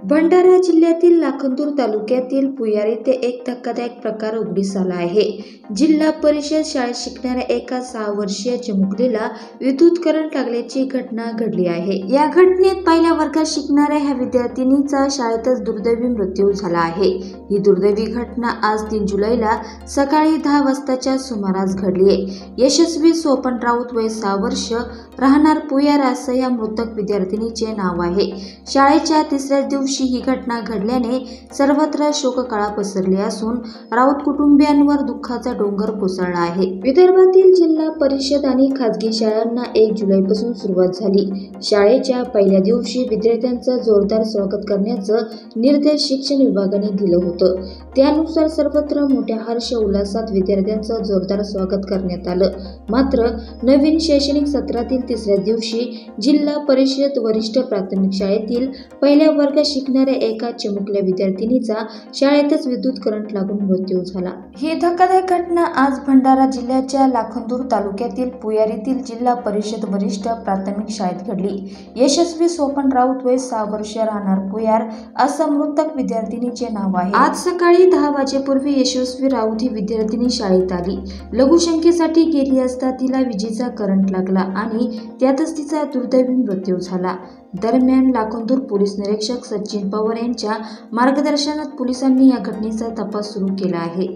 भंडारा जिल्ह्यातील लाखांदूर तालुक्यातील पुयार येथे एक धक्कादायक प्रकार उघडीस आला आहे. जिल्हा परिषद शाळेत शिकणाऱ्या एका 6 वर्षीय चिमुकलीला विद्युत करंट लागल्याची घटना घडली आहे. या घटनेत पहिल्या वर्गात शिकणाऱ्या ह्या विद्यार्थिनीचा शाळेतच दुर्दैवी मृत्यू झाला आहे. ही दुर्दैवी घटना आज 3 जुलैला सकाळी 10 वाजताच्या सुमारास घडली आहे. यशस्वी सोपन राऊत वय 6 वर्ष, राहणार पुयार असं या मृतक विद्यार्थिनीचे नाव आहे. शाळेच्या तिसऱ्या दिवशी ही घटना घडल्याने सर्वत्र शोककळा पसरली असून राऊत कुटुंबियांवर दुःखाचा डोंगर कोसळला आहे. विदर्भातील जिल्हा परिषद आणि खासगी शाळांना 1 जुलैपासून सुरुवात झाली. शाळेच्या पहिल्या दिवशी विद्यार्थ्यांचं जोरदार स्वागत करण्याचं निर्देश शिक्षण विभागाने दिलं होतं. त्यानुसार सर्वत्र मोठ्या हर्ष उल्हासात विद्यार्थ्यांचं जोरदार स्वागत करण्यात आलं. मात्र नवीन शैक्षणिक सत्रातील तिसऱ्या दिवशी जिल्हा परिषद वरिष्ठ प्राथमिक शाळेतील पहिल्या वर्गात शिकणाऱ्या एका चिमुकल्या विद्यार्थिनीचा शाळेतच विद्युत करंट लागून मृत्यू झाला. ही धक्कादायक घटना आज भंडारा जिल्ह्याच्या लाखांदूर तालुक्यातील पुयार येथील जिल्हा परिषद वरिष्ठ प्राथमिक शाळेत घडली. यशस्वी सोपन राऊत वय 6 वर्ष, राहणार पुयार असं मृतक विद्यार्थिनीचे नाव आहे. आज सकाळी 10 वाजेपूर्वी यशस्वी राऊत ही विद्यार्थिनी शाळेत आली. लघुशंकेसाठी गेली असता तिला विजेचा करंट लागला आणि त्यातच तिचा दुर्दैवी मृत्यू झाला. दरम्यान लाखांदूर पोलीस निरीक्षक सचिन पवार यांच्या मार्गदर्शनात पोलिसांनी या घटनेचा तपास सुरू केला आहे.